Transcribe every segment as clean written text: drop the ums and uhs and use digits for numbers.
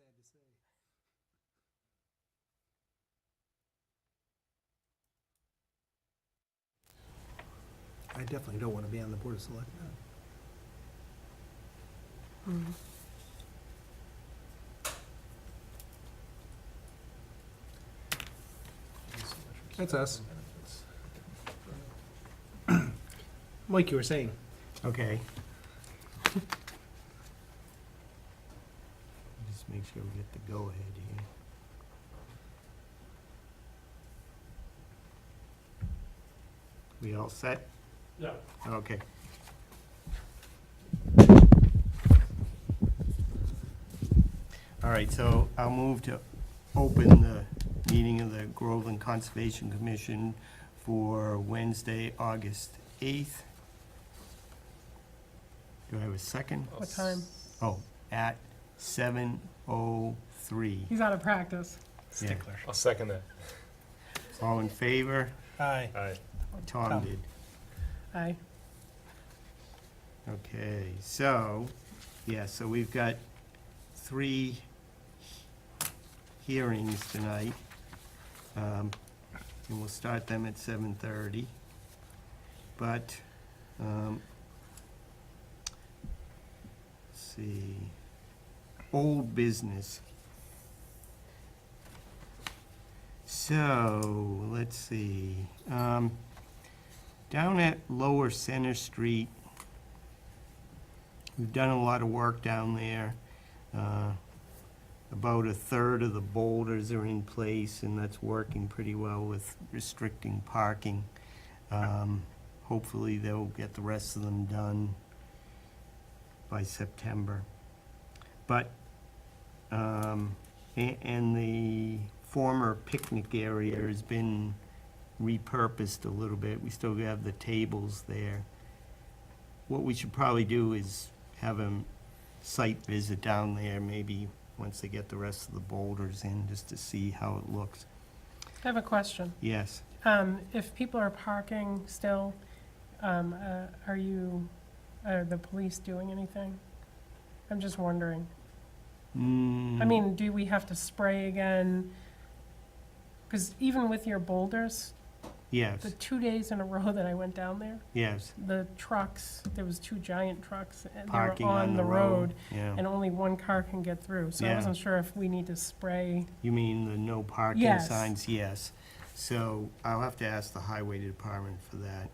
sad to say. I definitely don't want to be on the Board of Selectmen. That's us. Mike, you were saying? Okay. Just make sure we get the go-ahead here. We all set? Yeah. Okay. All right, so I'll move to open the meeting of the Groveland Conservation Commission for Wednesday, August 8th. Do I have a second? What time? Oh, at 7:03. He's out of practice. Stickler. I'll second that. All in favor? Aye. Aye. Tom Tom. did. Aye. Okay, so, yeah, so we've got 3 hearings tonight. And we'll start them at 7:30. But, let's see, old business. So, let's see, down at Lower Center Street, we've done a lot of work down there. About a third of the boulders are in place, and that's working pretty well with restricting parking. Hopefully, they'll get the rest of them done by September. But, and the former picnic area has been repurposed a little bit. We still have the tables there. What we should probably do is have a site visit down there, maybe once they get the rest of the boulders in, just to see how it looks. I have a question. Yes. If people are parking still, are the police doing anything? I'm just wondering. I mean, do we have to spray again? Because even with your boulders, Yes, the 2 days in a row that I went down there, yes. the trucks, there was 2 giant trucks, and they Parking were on the road, Yeah. and only 1 car can get through. So I Yeah. wasn't sure if we need to spray. You mean the no parking Yes. signs? Yes. So I'll have to ask the highway department for that.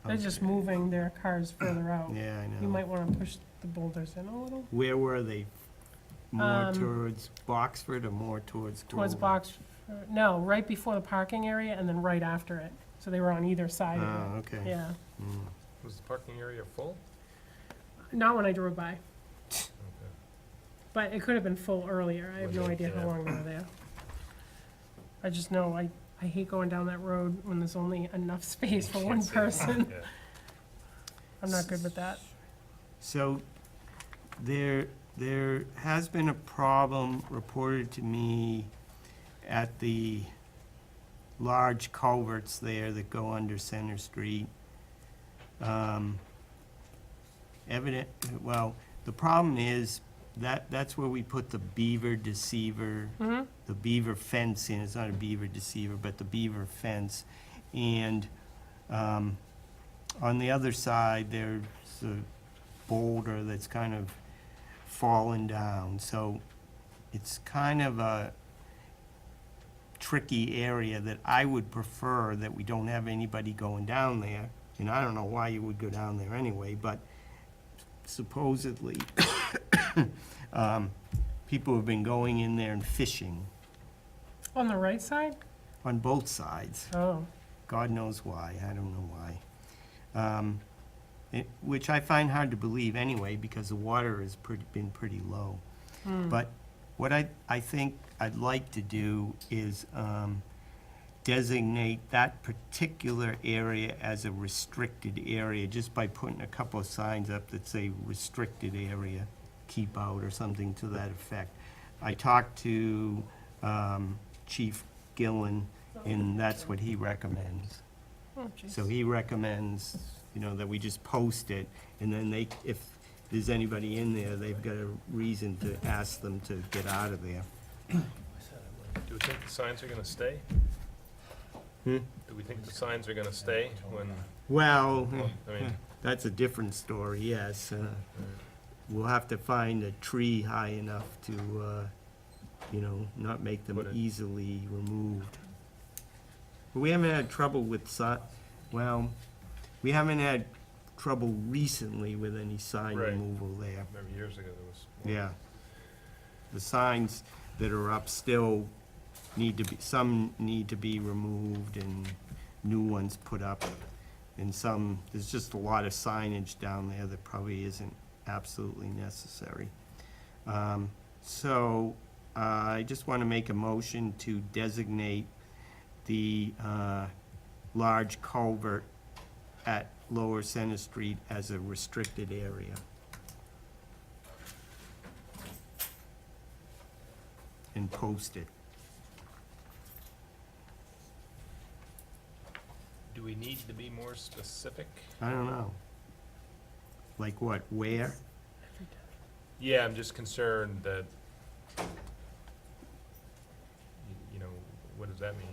They're just Okay. moving their cars further out. Yeah, I know. You might want to push the boulders in a little. Where were they? More Um, towards Boxford or more towards Towards Groveland? Box, no, right before the parking area and then right after it. So they were on either side of Oh, it. okay. Yeah, Mm. Was the parking area full? not when I drove by, Okay. but it could have been full earlier. I have Was no it? idea how Yeah. long they were there. I just know I hate going down that road when there's only enough space for one Can't see it. person. Yeah. I'm not good with that. So there has been a problem reported to me at the large culverts there that go under Center Street. Well, the problem is that's where we put the beaver deceiver, Mm-hmm. the beaver fence in. It's not a beaver deceiver, but the beaver fence. And on the other side, there's a boulder that's kind of fallen down. So it's kind of a tricky area that I would prefer that we don't have anybody going down there. And I don't know why you would go down there anyway, but supposedly people have been going in there and fishing On the right side? on both sides. Oh, God knows why. I don't know why. Which I find hard to believe anyway, because the water has been pretty low. But what I think I'd like to do is designate that particular area as a restricted area, just by putting a couple of signs up that say restricted area, keep out, or something to that effect. I talked to Chief Gillen, and that's what he recommends. oh, jeez. So he recommends, that we just post it, and then if there's anybody in there, they've got a reason to ask them to get out of there. Do we think the signs are gonna stay? Hmm? Do we think the signs are gonna stay when, Well, I mean, that's a different story, yes. We'll have to find a tree high enough to, not make them Put it- easily removed. But we haven't had trouble with we haven't had trouble recently with any sign Right. removal there. remember years ago there was. more. Yeah. The signs that are up still some need to be removed and new ones put up. And there's just a lot of signage down there that probably isn't absolutely necessary. So, I just want to make a motion to designate the, large culvert at Lower Center Street as a restricted area. And post it. Do we need to be more specific? I don't know. Like what, where? Yeah, I'm just concerned that, what does that mean?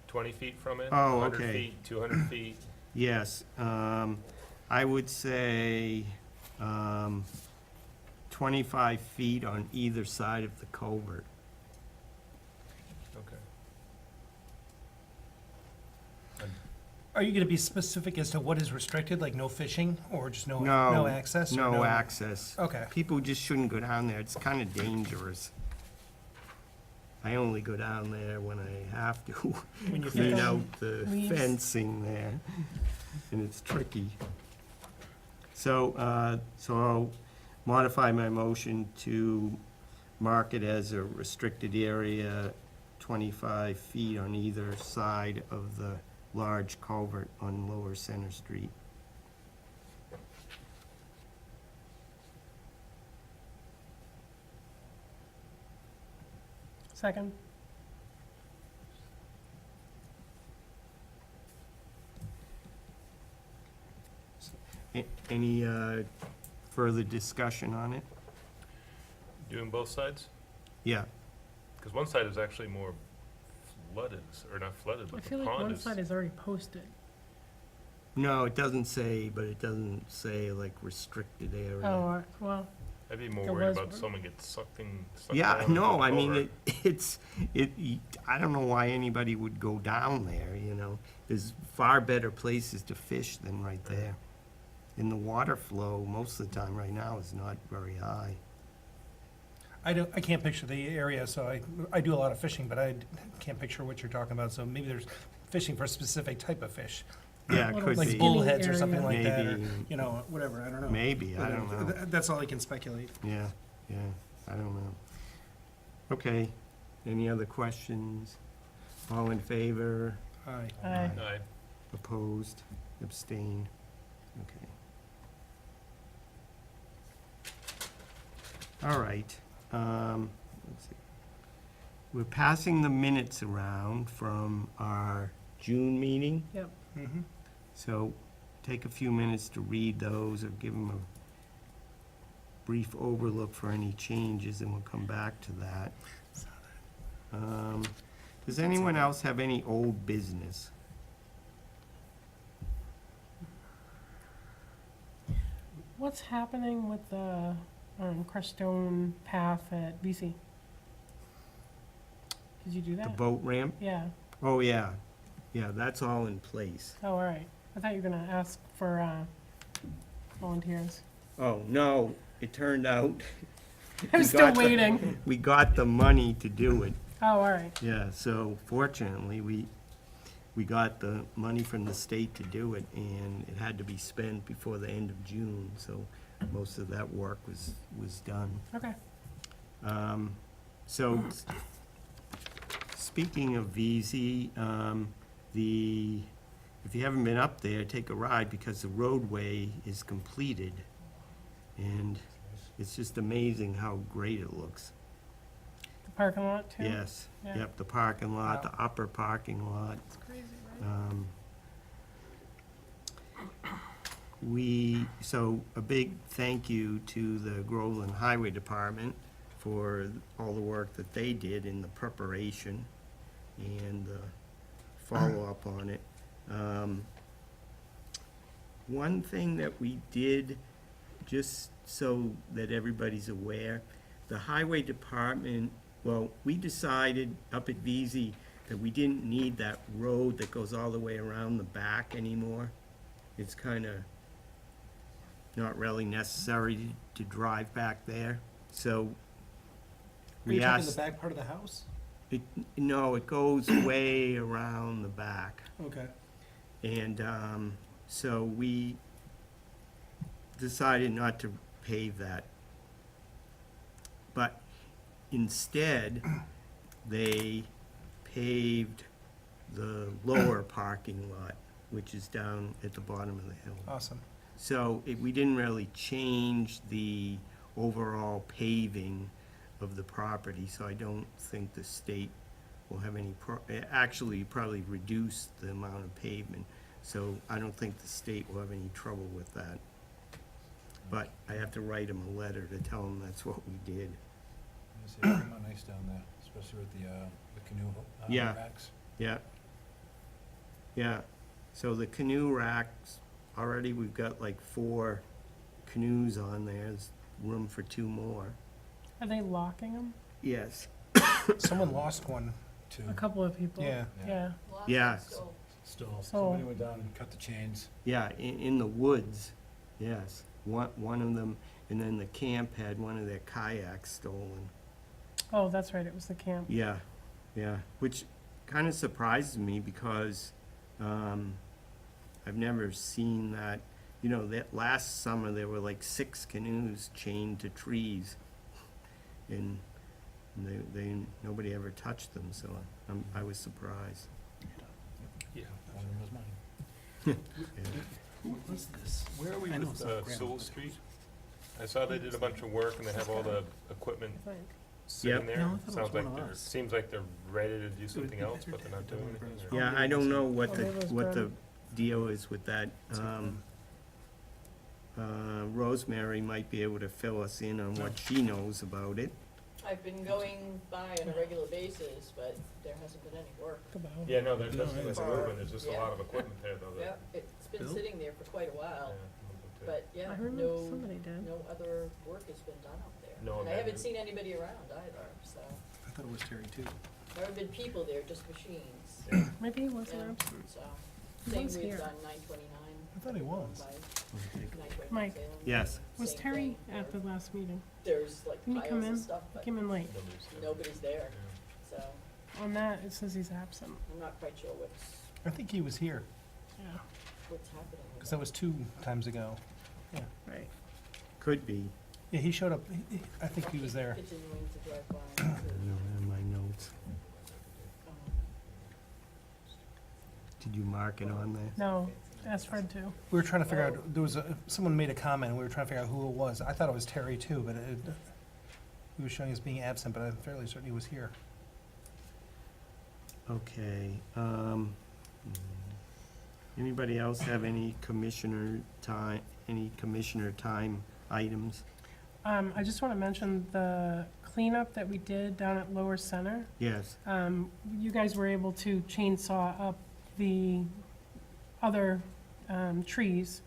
20 feet from it? Oh, 100 okay. feet, 200 feet? Yes, I would say, 25 feet on either side of the culvert. Okay. Are you gonna be specific as to what is restricted, like no fishing, or just no No, access? or No access. Okay. People just shouldn't go down there, it's kinda dangerous. I only go down there when I have to, When you clean fish. out the Leaves. fencing there, and it's tricky. So I'll modify my motion to mark it as a restricted area, 25 feet on either side of the large culvert on Lower Center Street. Second. Any further discussion on it? Doing both sides? Yeah, Because one side is actually more flooded, or not flooded, I but the feel like pond one is. side is already posted. no, it doesn't say, but it doesn't say like restricted area. Oh, well, I'd be more There worried was about one. someone gets sucked Yeah, down into no, the I mean, culvert. I don't know why anybody would go down there, There's far better places to fish than right there. And the water flow, most of the time right now, is not very high. I can't picture the area, so I do a lot of fishing, but I can't picture what you're talking about, so maybe there's fishing for a specific type of fish. Yeah, it Little could Like be, skinny bullheads or something area. like that, or, Maybe. whatever, I don't know. maybe, I don't know. That's all I can speculate. Yeah, I don't know. Okay, any other questions? All in favor? Aye. Aye. Aye. Opposed? Abstained? Okay. All right, let's see. We're passing the minutes around from our June meeting, yep. Mhm. so take a few minutes to read those or give them a brief overlook for any changes, and we'll come back to that. Does anyone else have any old business? What's happening with the crushed stone path at BC? Did you do The that? boat ramp? Yeah. Oh, yeah, that's all in place. Oh, all right. I thought you were gonna ask for volunteers. Oh, no, it turned out. I'm we still got the- waiting. We got the money to do it, Oh, all right. yeah, so fortunately, we got the money from the state to do it, and it had to be spent before the end of June, so most of that work was done. Okay. So, speaking of VZ, if you haven't been up there, take a ride, because the roadway is completed. And it's just amazing how great it looks. The parking lot too? Yes, Yeah. yep, the parking lot, Wow. the upper parking lot. It's crazy, right? So a big thank you to the Groveland Highway Department for all the work that they did in the preparation and the follow-up on it. One thing that we did, just so that everybody's aware, the Highway Department, well, we decided up at VZ that we didn't need that road that goes all the way around the back anymore. It's kind of not really necessary to drive back there, so Are you we talking the asked, back part of the house? no, it goes way around the back. Okay. And so we decided not to pave that. But instead, they paved the lower parking lot, which is down at the bottom of the hill. Awesome. So we didn't really change the overall paving of the property, so I don't think the state will have any, actually probably reduce the amount of pavement. So I don't think the state will have any trouble with that. But I have to write them a letter to tell them that's what we did. It's came out nice down there, especially with the canoe Yeah. racks. Yeah. Yeah. So the canoe racks, already we've got like 4 canoes on there. There's room for 2 more. Are they locking them? Yes. Someone lost one. Two. A couple of people? Yeah. Yeah. Yeah. Still, So- somebody went down and cut the chains. Yeah, in the woods, yes. One of them, and then the camp had one of their kayaks stolen. Oh, that's right, it was the camp. Yeah, yeah, which kind of surprises me because I've never seen that. You know, that last summer, there were like 6 canoes chained to trees, and nobody ever touched them, so I was surprised. Yeah. One of them was mine. What was this? Where are we I know with it's not gravel, Sewell but- Street? I saw they did a bunch of work and they have all the equipment I think. sitting Yep. there. No, I thought it was Sounds like one of they're, us. seems like they're ready to do something be else, better but to they're not have doing done anything. it or- Yeah, I don't know what Oh, the, there was what the Ben. deal is with that. Rosemary might be able to fill us in on what she knows about it. I've been going by on a regular basis, but there hasn't been any work. About. Yeah, no, there's No, definitely it's- movement, there's just a Yeah. lot of equipment there though. Yeah, that- it's been Bill? sitting there for quite a yeah, while, movement too. but yeah, I remember no, somebody did. no other work has been done up there. No And I haven't amendment? seen anybody around either, so, I thought it was Terry too. there haven't been people there, just machines, Yeah. Maybe he wasn't Yeah. absent. so. He Same was with here. on 929. I thought he was. by Mike. 929 Salem, Yes. Was same Terry thing. at the last meeting? There's like Didn't he come piles of in? stuff, He but came in late. Nobody's there. nobody's there, Yeah. so On that, it says he's absent. I'm not quite sure I think he was here, Yeah, what's happening with because that was 2 times ago. right. Could be. Yeah, he showed up, I think he was there. Continuing to drive by. I don't have my notes. Did you mark it on there? No, ask Fred too. We were trying to figure out, there was someone made a comment, and we were trying to figure out who it was. I thought it was Terry too, but he was showing us being absent, but I'm fairly certain he was here. Okay, anybody else have any commissioner time items? I just want to mention the cleanup that we did down at Lower Center. Yes, You guys were able to chainsaw up the other trees,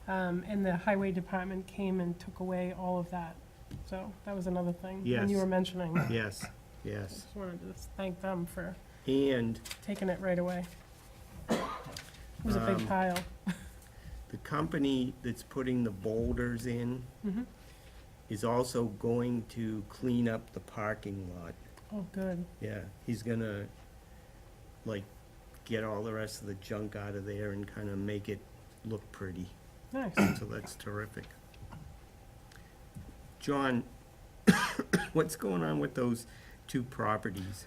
and the highway department came and took away all of that. So that was another thing. When you Yes. were mentioning that. yes, yes. Just wanted to thank them for And taking it right away. It was a big pile. the company that's putting the boulders in Mhm. is also going to clean up the parking lot. Oh, good. Yeah, he's gonna, like, get all the rest of the junk out of there and kind of make it look pretty. Nice. So that's terrific. John, what's going on with those 2 properties?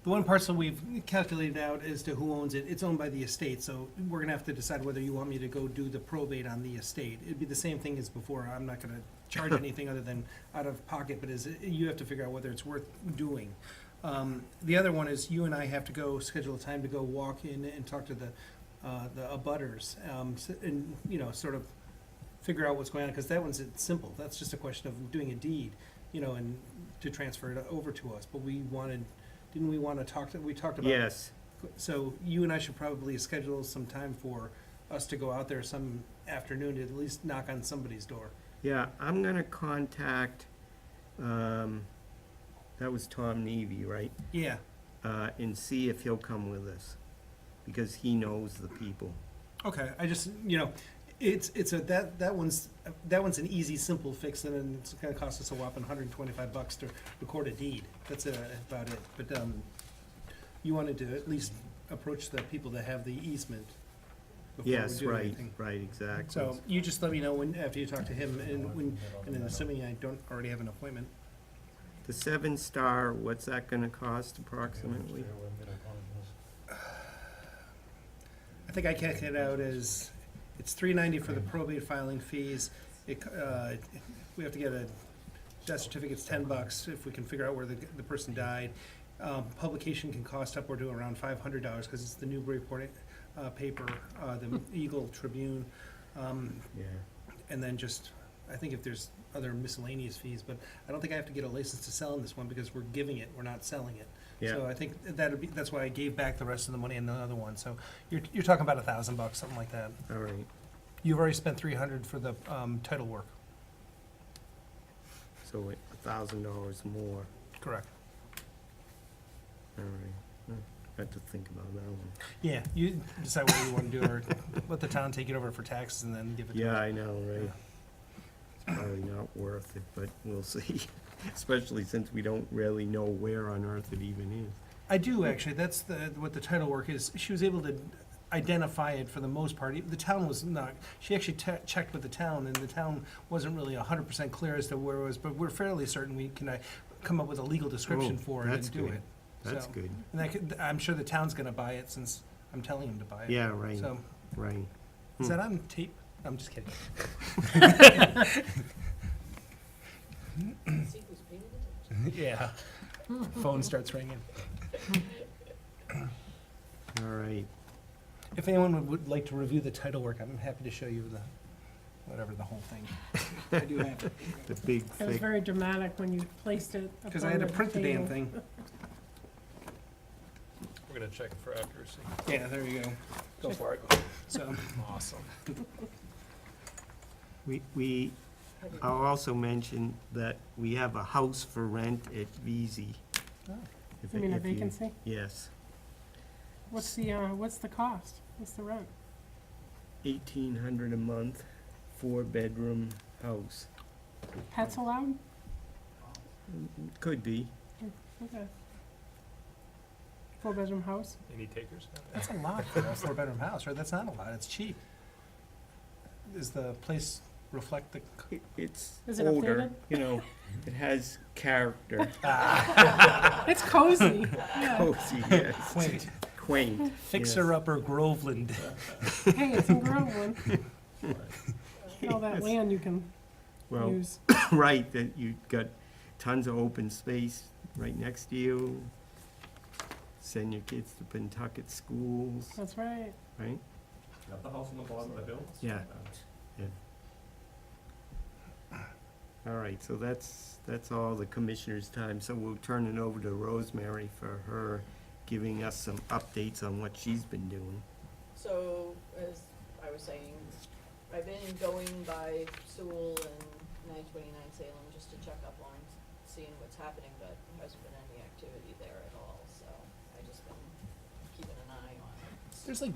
The one parcel we've calculated out as to who owns it, it's owned by the estate, so we're gonna have to decide whether you want me to go do the probate on the estate. It'd be the same thing as before, I'm not gonna charge anything other than out of pocket, but you have to figure out whether it's worth doing. The other one is you and I have to go schedule a time to go walk in and talk to the abutters, and, you know, sort of figure out what's going on, because that one's simple. That's just a question of doing a deed, you know, and to transfer it over to us. But we wanted, didn't we want to talk, we talked about. Yes, So you and I should probably schedule some time for us to go out there some afternoon to at least knock on somebody's door. yeah, I'm gonna contact, that was Tom Nevy, right? Yeah, And see if he'll come with us, because he knows the people. okay, I just, you know, that one's an easy, simple fix, and then it's gonna cost us a whopping $125 to record a deed. That's about it. But, you wanted to at least approach the people that have the easement before we Yes, do right, anything. right, exactly. So you just let me know when, after you talk to him, and then assuming I don't already have an appointment. The 7-star, what's that gonna cost approximately? I think I calculated it out as, it's $390 for the probate filing fees. We have to get a death certificate's $10 if we can figure out where the person died. Publication can cost upward to around $500 because it's the Newburyport paper, the Eagle Tribune, Yeah, and then just, I think if there's other miscellaneous fees, but I don't think I have to get a license to sell in this one because we're giving it, we're not selling it. So yeah, I think that's why I gave back the rest of the money in the other one. So you're talking about $1,000, something like that. all right. You've already spent $300 for the title work. So $1,000 more, Correct. all right. I have to think about that one. Yeah, you decide what you want to do, or let the town take it over for taxes and then give it to Yeah, us. I know, right? It's probably not worth it, but we'll see, especially since we don't really know where on earth it even is. I do, actually. That's what the title work is. She was able to identify it for the most part. The town was not, she actually checked with the town, and the town wasn't really 100% clear as to where it was, but we're fairly certain we can come up with a legal description Oh, for it that's and do good. it. That's So- good. And I'm sure the town's gonna buy it since I'm telling him to buy it. Yeah, right, So, right. is that on tape? I'm just kidding. See who's paying attention. Yeah. Phone starts ringing. All right. If anyone would like to review the title work, I'm happy to show you the whole thing. I do have it. The big, It was thick, very dramatic when you placed it upon Because I had to the print the damn table. thing. We're gonna check for accuracy. Yeah, there you go. Go for it. So, Awesome. I'll also mention that we have a house for rent at VZ. Oh. If You mean a if you- vacancy? Yes, What's the cost? What's the rent? 1,800 a month, 4-bedroom house. Pets allowed? Could be. Okay. 4-bedroom house? Any takers? that's a lot for a 4-bedroom house, right? That's not a lot. It's cheap. Does the place reflect the? It's Is it older, updated? you know, it has character. It's cozy. Yeah. Cozy, yes. Quaint. Quaint. Fixer-upper Groveland. Hey, it's in Groveland. All that Yes. land you can Well, use. right, that you've got tons of open space right next to you. Send your kids to Pentucket schools, That's right. right? Got the house on the bottom of the hill? Yeah. All right, so that's all the commissioner's time, so we'll turn it over to Rosemary for her giving us some updates on what she's been doing. So, as I was saying, I've been going by Sewell and 929 Salem just to check up on seeing what's happening, but there hasn't been any activity there at all, so I just been keeping an eye on it. There's like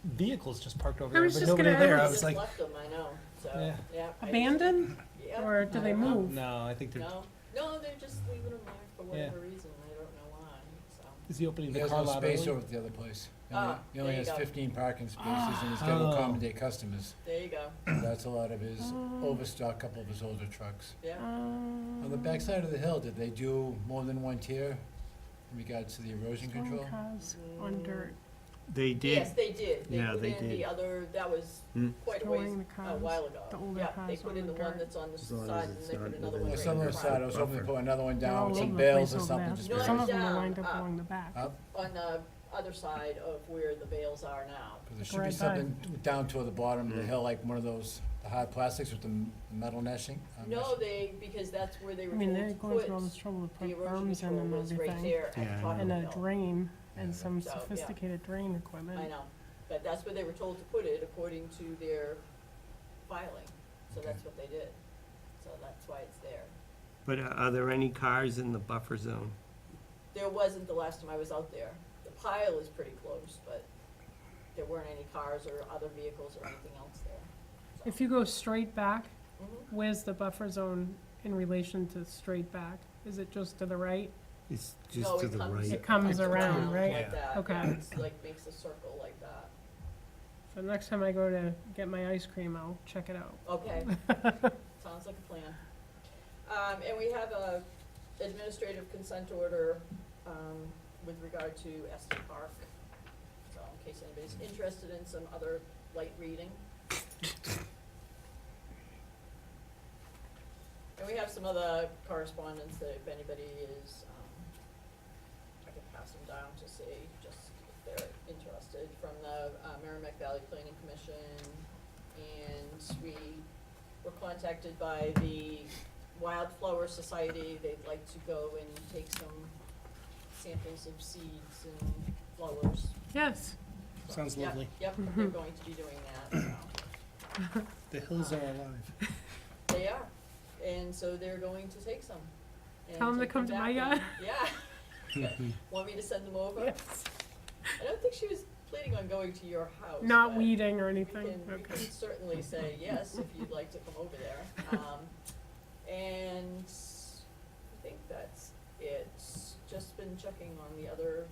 vehicles just parked over I there, was but just nobody gonna there. I ask. was Just like, left them, I know, so, Yeah. yeah. I just- Abandoned? Yeah, Or do I they don't know. move? no, I think they're, No, they're just leaving them there for Yeah. whatever reason, I don't know why, so. is he opening He the has car no lot space early? over at the other place. Ah, He only there you has go. 15 parking spaces, and he's got to Oh. accommodate customers. There you go, That's a lot of his overstock, couple of his older trucks. yeah. On the backside of the hill, did they do more than one tier in regards to the erosion Throwing control? cars on dirt. They Yes, did, they did. They Yeah, put they in the did. other, that was Hmm. quite a ways, Throwing the a cars, while ago. the older Yeah, they cars put on in the the one dirt. that's on the As long as side, and it's they put not another within one Well, the right some in on the the front. side, I was hoping to Buffer. put another one They're down all with over some the bales place or over something there. just No, because Some of them down, are lined up along the back. On the other side of where the bales are now. there should be Right by. something down toward the bottom of the Mm. hill, like one of those, the hard plastics with the metal meshing? No, because that's where they I were mean, told they're to going through all put, this trouble to the put erosion berms in control and was right everything. there at Yeah, the I bottom And of a the hill. drain, Yeah. and some So, yeah. sophisticated drain equipment. I know, but that's where they were told to put it according to their filing, so Okay. that's what they did. So that's why it's there. But are there any cars in the buffer zone? There wasn't the last time I was out there. The pile is pretty close, but there weren't any cars or other vehicles or anything else there. So. If you go straight back, Mhm. where's the buffer zone in relation to straight back? Is it just to the right? It's No, just to it the comes- right. It comes around, right? Like that, Okay. yeah, it's like makes a circle like that. So next time I go to get my ice cream, I'll check it out. Okay, sounds like a plan. And we have a administrative consent order, with regard to Estes Park. So in case anybody's interested in some other light reading. And we have some other correspondence that if anybody is, I can pass them down to see, just if they're interested, from the Merrimack Valley Planning Commission. And we were contacted by the Wildflower Society. They'd like to go and take some samples of seeds and flowers. Yes. So, Sounds yep, lovely. Yep, they're going to be doing that, so. The hills are alive. They are, and so they're going to take some. and Tell 'em to take come to my back and- yard. Yeah. Want me to send them over? Yes. I don't think she was planning on going to your house. Not but weeding or We anything? can, we Okay. can certainly say yes if you'd like to come over there. And I think that's it. Just been checking on the other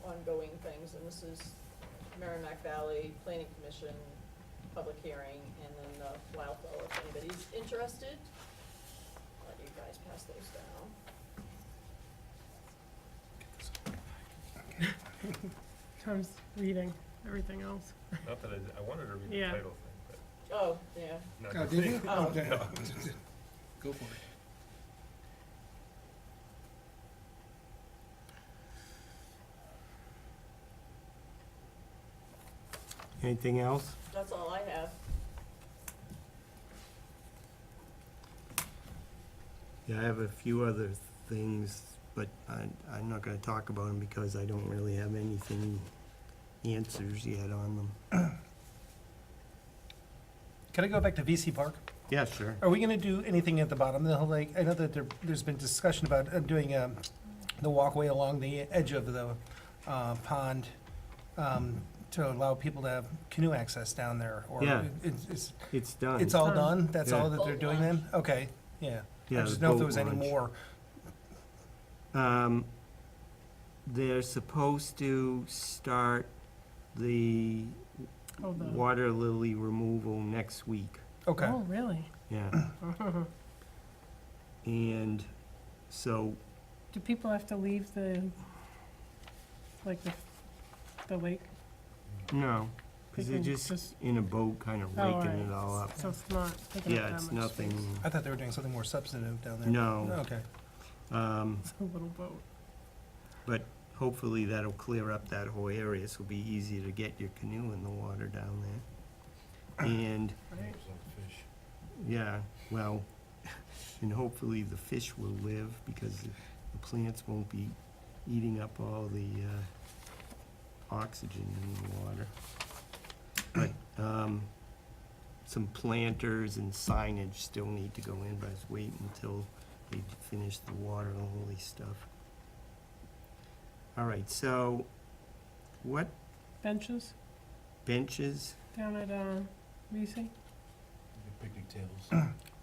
ongoing things, and this is Merrimack Valley Planning Commission public hearing, and then the Wildflower, if anybody's interested. I'll let you guys pass those down. Tom's reading everything else. Not that I wanted to read the Yeah. title thing, Oh, yeah. but. Oh, not did the you? thing. Oh, Okay. no. Go for it. Anything else? That's all I have. Yeah, I have a few other things, but I'm not gonna talk about them because I don't really have anything, answers yet on them. Can I go back to VC Park? Yeah, sure. Are we gonna do anything at the bottom of the hill? Like, I know that there's been discussion about doing the walkway along the edge of the pond to allow people to have canoe access down there, or Yeah. it's It's it's done. all done? That's all Yeah. that they're doing then? Okay, yeah. I Yeah, just the know if there boat was any launch. more. They're supposed to start the Oh, the, water lily removal next week. Okay, oh, really? Yeah, and so, Do people have to leave like the lake? no, because They they're can just in a boat kind of Oh, raking alright. it all up. So it's not taking up Yeah, that it's much nothing, space. I thought they were doing something more substantive down there. no. Okay. It's a little boat. But hopefully that'll clear up that whole area, so it'll be easier to get your canoe in the water down there. And, Right. It's like fish. yeah, well, and hopefully the fish will live, because the plants won't be eating up all the oxygen in the water. But, some planters and signage still need to go in, but I was waiting until they finish the water lily stuff. All right, so what Benches benches, down at VC? The picnic tables.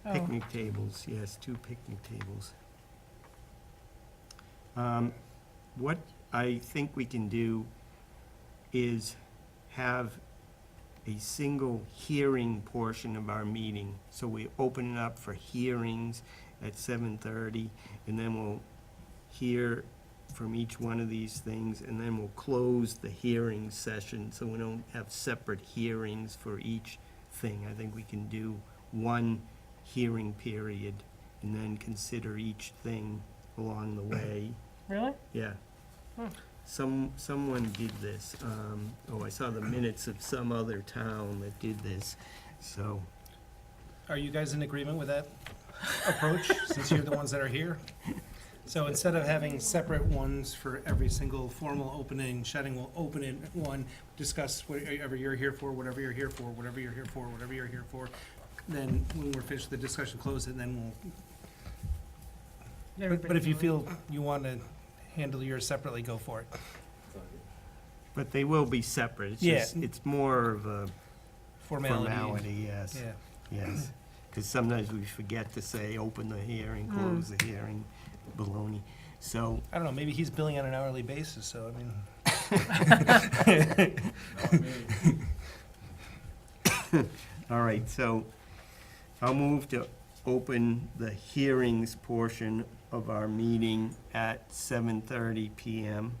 Oh, picnic tables, yes, 2 picnic tables. What I think we can do is have a single hearing portion of our meeting. So we open it up for hearings at 7:30, and then we'll hear from each one of these things, and then we'll close the hearing session, so we don't have separate hearings for each thing. I think we can do one hearing period, and then consider each thing along the way. really? Yeah. Hmm. Someone did this. I saw the minutes of some other town that did this, so Are you guys in agreement with that approach, since you're the ones that are here? So instead of having separate ones for every single formal opening, shutting, we'll open it one, discuss whatever you're here for, whatever you're here for, whatever you're here for, whatever you're here for. Then when we're finished, the discussion close, and then we'll, but if you feel you want to handle yours separately, go for it. But they will be separate. It's Yeah. just, it's more of a Formality. formality, yes, Yeah. yes. Because sometimes we forget to say, open the hearing, close the hearing, baloney. So, I don't know, maybe he's billing on an hourly basis, so I mean. all right, so I'll move to open the hearings portion of our meeting at 7:30 PM.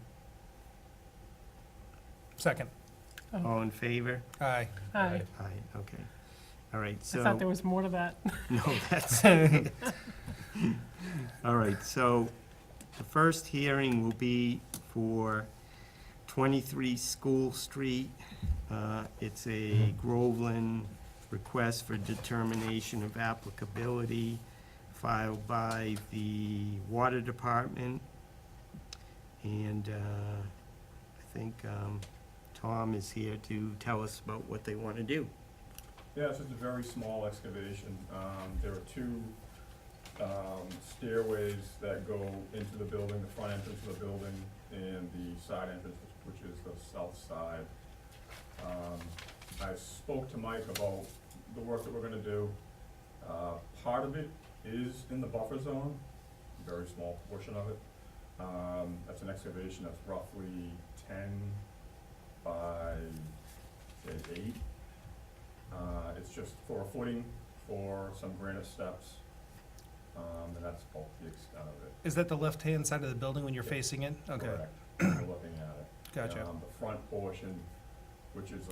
Second. All in favor? Aye. Aye. Aye, okay. All right, I so. thought there was more to that. No, that's, all right, so the first hearing will be for 23 School Street. It's a Groveland request for determination of applicability filed by the Water Department. And I think Tom is here to tell us about what they want to do. Yeah, it's just a very small excavation. There are two stairways that go into the building, the front entrance of the building and the side entrance, which is the south side. I spoke to Mike about the work that we're gonna do. Part of it is in the buffer zone, a very small portion of it. That's an excavation that's roughly 10 by, say, 8. It's just for a footing, for some granite steps, and that's about the extent of it. Is that the left-hand side of the building when you're facing it? Okay, Correct. We're looking at it. gotcha. The front portion, which is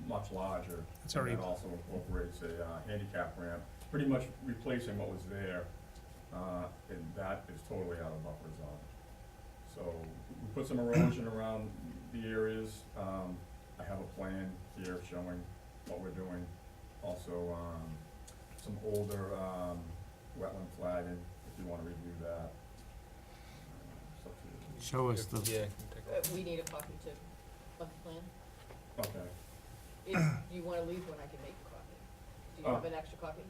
much larger. It's already- And that also incorporates a handicap ramp, pretty much replacing what was there, and that is totally out of buffer zone. So we put some erosion around the areas. I have a plan here showing what we're doing. Also, some older wetland flagging, if you wanna review that. It's up to you. Show us the, Yeah, I can take We need a copy too, of the plan. Okay. If you wanna leave one, I can make a copy. Do you Oh. have an extra copy?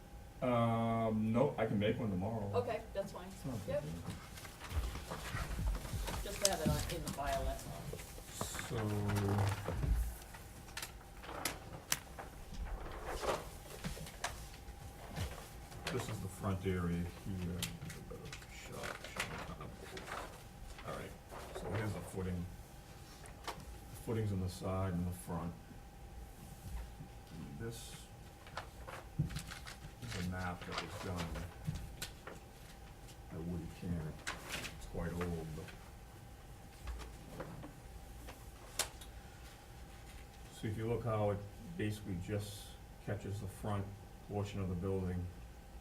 No, I can make one tomorrow. Okay, that's fine. It's not a big Yep, deal. just to have it in the file, that's all. So. This is the front area here. A better shot showing kind of- All right, so here's the footing. The footings on the side and the front. This is a map that was done by Woody Can. It's quite old, but. So if you look how it basically just catches the front portion of the building,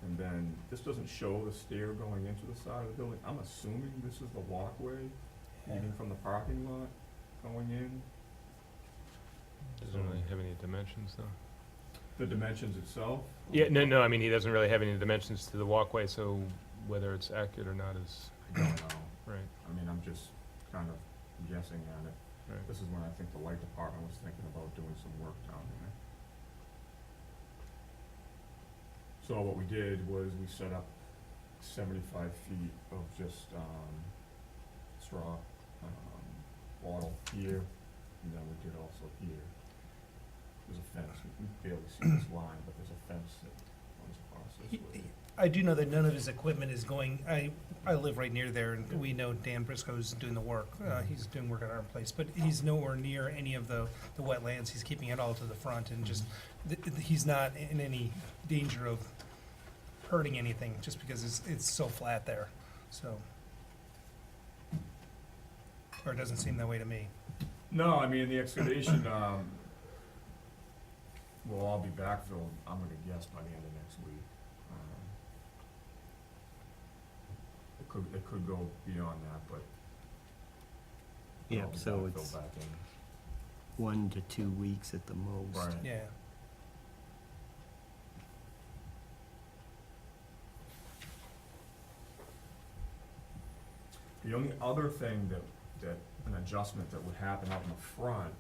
and then this doesn't show the stair going into the side of the building. I'm assuming this is the walkway leading from the parking lot going in. Doesn't really have any dimensions, though. The dimensions itself? Yeah, no, I mean, he doesn't really have any dimensions to the walkway, so whether it's accurate or not is, I don't know. right, I mean, I'm just kind of guessing at it. right. This is when I think the light department was thinking about doing some work down there. So what we did was we set up 75 feet of just straw wattle here, and then we did also here. There's a fence, we can barely see this line, but there's a fence that runs across this way. I do know that none of his equipment is going, I live right near there, and we know Dan Briscoe's doing the work. He's doing work at our place, but he's nowhere near any of the wetlands. He's keeping it all to the front, and just, he's not in any danger of hurting anything, just because it's so flat there, so. Or it doesn't seem that way to me. No, I mean, the excavation will all be backfilled, I'm gonna guess, by the end of next week. It could go beyond that, but. it'll yeah, all be so backfilled it's back in. 1 to 2 weeks at the most. Right. Yeah. The only other thing that an adjustment that would happen out in the front,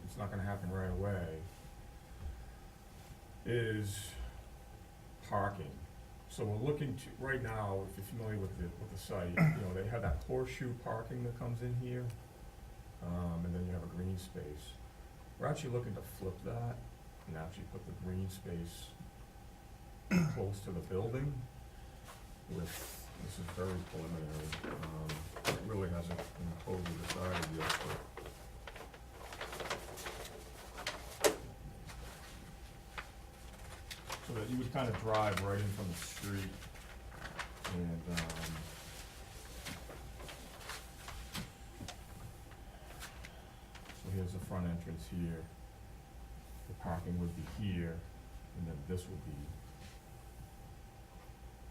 it's not gonna happen right away, is parking. So we're looking to, right now, if you're familiar with the site, you know, they have that horseshoe parking that comes in here, and then you have a green space. We're actually looking to flip that and actually put the green space close to the building with, this is very preliminary, it really hasn't been totally decided yet, but so that you would kind of drive right in from the street, and, so here's the front entrance here. The parking would be here, and then this would be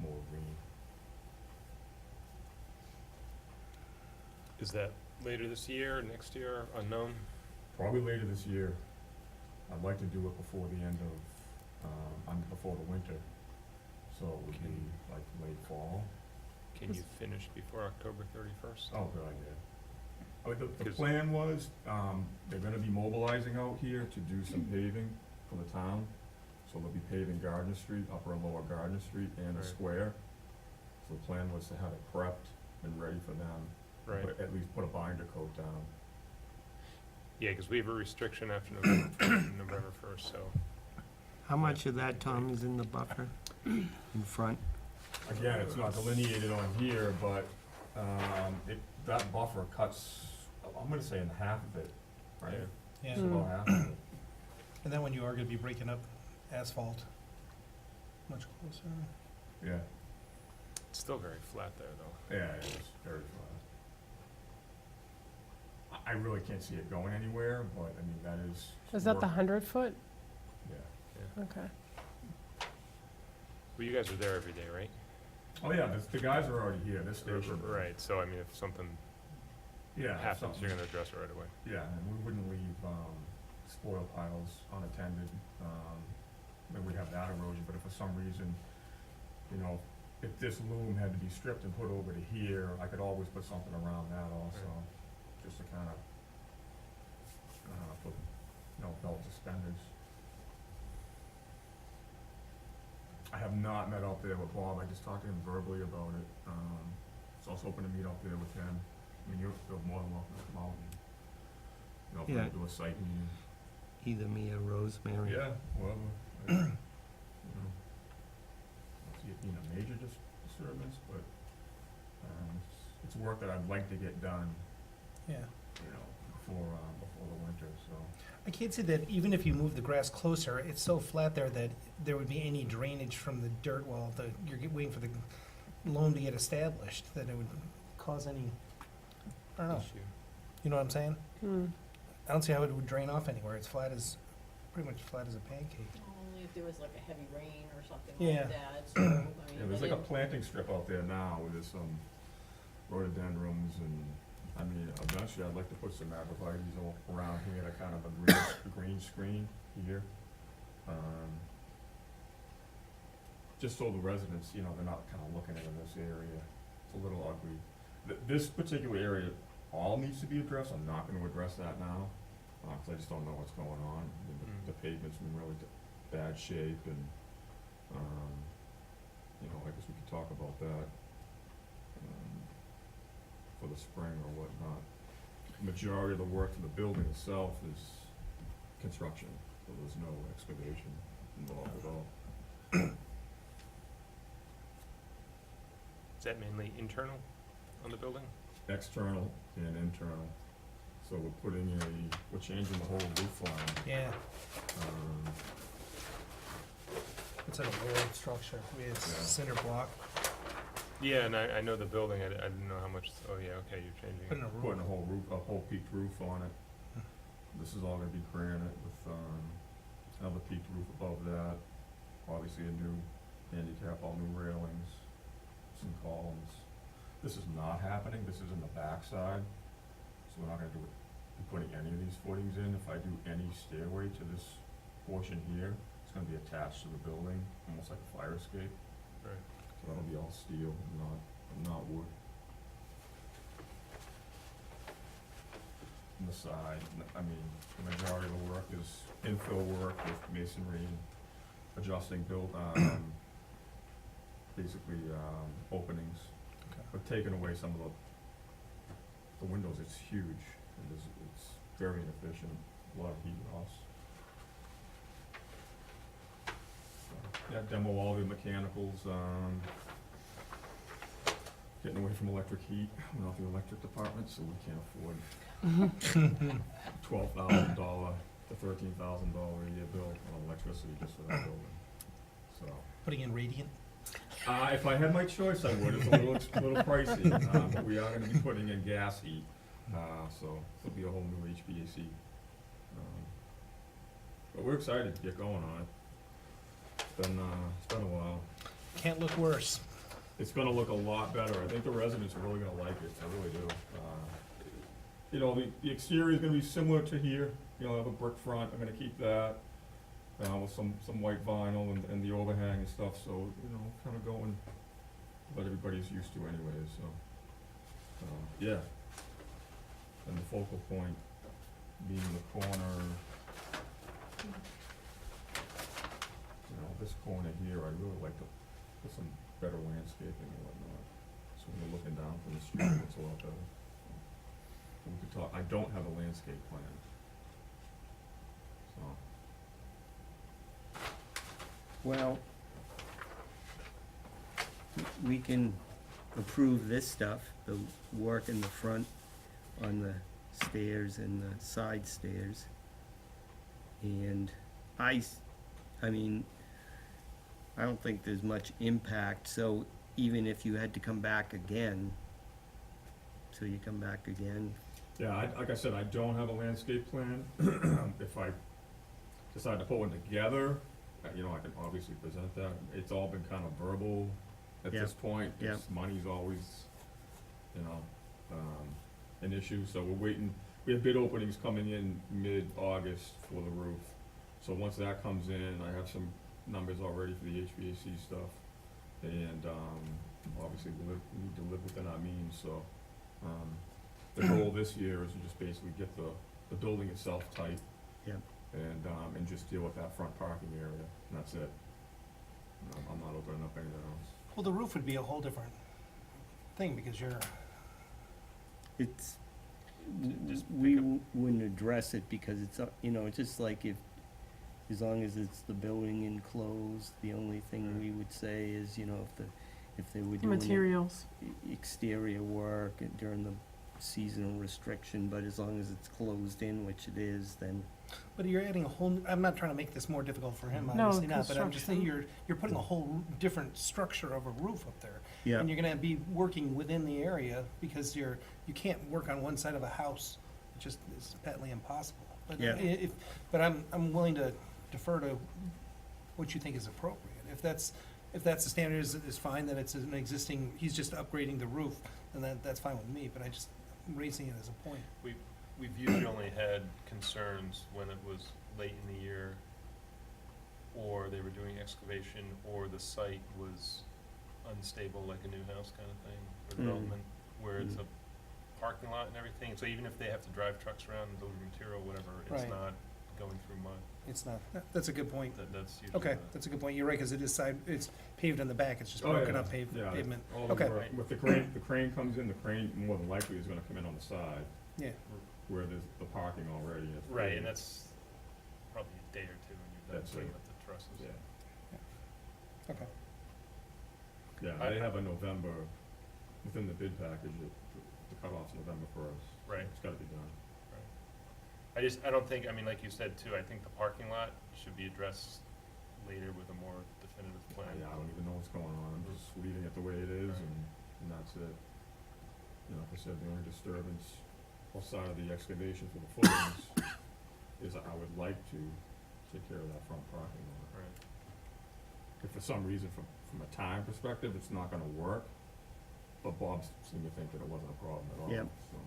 more green. Is that later this year, next year, unknown? Probably later this year. I'd like to do it before the end of, before the winter, so it would be like late fall. Can you finish before October 31st? Oh, good idea. I mean, the Because- plan was, they're gonna be mobilizing out here to do some paving for the town. So they'll be paving Gardner Street, Upper and Lower Gardner Street, and the Right. square. So the plan was to have it prepped and ready for them. Right, But at least put a binder coat down. yeah, because we have a restriction after November 1st, so. How much of that, Tom, is in the buffer in front? Again, it's not delineated on here, but, that buffer cuts, I'm gonna say in half of it, right? Yeah, It's about half of it. and then when you are gonna be breaking up asphalt, much closer. Yeah, It's still very flat there, though. yeah, it is very flat. I really can't see it going anywhere, but I mean, that is. Is that the work- 100-foot? Yeah. Okay. Well, you guys are there every day, right? Oh, yeah, the guys are already here, they're stationed. Right, so I mean, if something Yeah. if happens, something- you're gonna address it right away. Yeah, and we wouldn't leave, spoil piles unattended, then we'd have that erosion, but if for some reason, you know, if this loom had to be stripped and put over to here, I could always put something around that also, just to kind of, put, you know, belt suspenders. I have not met out there with Bob, I just talked to him verbally about it, so I was hoping to meet out there with him. I mean, you're more than welcome to come out and, you know, if we Yeah. could do a site meeting. Either me or Rosemary? Yeah, whoever, you know, not see it being a major disturbance, but, it's work that I'd like to get done, Yeah. you know, before the winter, so. I can't see that even if you move the grass closer, it's so flat there that there would be any drainage from the dirt wall, you're waiting for the loam to get established, that it would cause any, I don't know, Issue. you know what I'm saying? Hmm. I don't see how it would drain off anywhere, it's pretty much flat as a pancake. Only if there was like a heavy rain or something Yeah. like that, so, I mean. Yeah, there's but like a it- planting strip out there now where there's some rhododendrons and, I mean, eventually I'd like to put some arborvitae's around here to kind of a green screen here. Just so the residents, you know, they're not kind of looking into this area. It's a little ugly. This particular area all needs to be addressed. I'm not gonna address that now, 'cause I just don't know what's going on. The pavement's in really bad shape and, you know, I guess we could talk about that, for the spring or whatnot. Majority of the work for the building itself is construction, so there's no excavation involved at all. Is that mainly internal on the building? External and internal. So we're changing the whole roof line. Yeah, Um, it's an old structure, with Yeah. cinder block, Yeah, and I know the building, I didn't know how much, oh yeah, okay, you're changing put in it. a Putting roof. a whole roof, a whole peaked roof on it. This is all gonna be granite with, another peaked roof above that. Obviously a new handicap, all new railings, some columns. This is not happening, this is in the backside, so we're not gonna be putting any of these footings in. If I do any stairway to this portion here, it's gonna be attached to the building, almost like a fire escape. Right. So that'll be all steel, not wood. and the side. I mean, the majority of the work is infill work with masonry, adjusting basically, openings. Okay. But taking away some of the windows, it's huge, and it's very inefficient, a lot of heat loss. So, yeah, demo all the mechanicals, getting away from electric heat, we're not the electric department, so we can't afford $12,000 to $13,000 a year bill on electricity just for that building, so. Putting in radiant? If I had my choice, I would. It's a little pricey, but we are gonna be putting in gas heat, so it'll be a whole new HVAC. But we're excited to get going on it. It's been a while. Can't look worse. It's gonna look a lot better. I think the residents are really gonna like it. I really do. You know, the exterior is gonna be similar to here. You know, I have a brick front. I'm gonna keep that. With some white vinyl and the overhang and stuff, so, you know, kind of going what everybody's used to anyways, so. Yeah. And the focal point being the corner, you know, this corner here, I'd really like to put some better landscaping and whatnot. So when you're looking down from the street, it's a lot better. So we could talk, I don't have a landscape plan. So. Well, we can approve this stuff, the work in the front on the stairs and the side stairs. And I mean, I don't think there's much impact, so even if you had to come back again, so you come back again, Yeah, like I said, I don't have a landscape plan. If I decide to put one together, you know, I can obviously present that. It's all been kind of verbal at Yeah. this point. Yeah. Money's always, you know, an issue, so we're waiting. We have bid openings coming in mid-August for the roof. So once that comes in, I have some numbers already for the HVAC stuff. And, obviously, we need to live within our means, so, the goal this year is to just basically get the building itself tight. Yeah. And just deal with that front parking area, and that's it. I'm not opening up anything else. Well, the roof would be a whole different thing, because you're, it's, Just we pick up- wouldn't address it because it's, you know, it's just like if, as long as it's the building enclosed, the only thing we would say is, you know, if they were doing Materials. exterior work during the seasonal restriction, but as long as it's closed in, which it is, then, but you're adding a whole, I'm not trying to make this more difficult for him, No, obviously not, but I'm just saying construction. you're putting a whole different structure of a roof up there. yeah. And you're gonna be working within the area, because you can't work on one side of a house. It just is patently impossible. But Yeah. But I'm willing to defer to what you think is appropriate. If that's the standard is fine, then it's an existing, he's just upgrading the roof, then that's fine with me, but I'm raising it as a point. We've usually only had concerns when it was late in the year, or they were doing excavation, or the site was unstable, like a new house kind of thing, or development, where it's a parking lot and everything, so even if they have to drive trucks around and deliver material, whatever, it's Right. not going through mud. It's not, that's a good point. That's usually Okay, the- that's a good point. You're right, because it is it's paved on the back, it's just Oh, broken yeah. up Yeah, pavement. all the Okay. work- With the crane comes in, the crane more than likely is gonna come in on the side, Yeah, where there's the parking already. It's Right, pretty- and that's probably a day or two when you're done That's putting it. up the trusses. Yeah, okay. yeah, they have a November, within the bid package, the cutoff's November 1st. Right. It's gotta be done. I don't think, I mean, like you said too, I think the parking lot should be addressed later with a more definitive plan. Yeah, I don't even know what's going on, I'm just leaving it the way it is, Right. and that's it. You know, like I said, the only disturbance outside of the excavation for the footings is I would like to take care of that front parking lot. Right. If for some reason, from a time perspective, it's not gonna work, but Bob seemed to think that it wasn't a problem at all, Yep. so.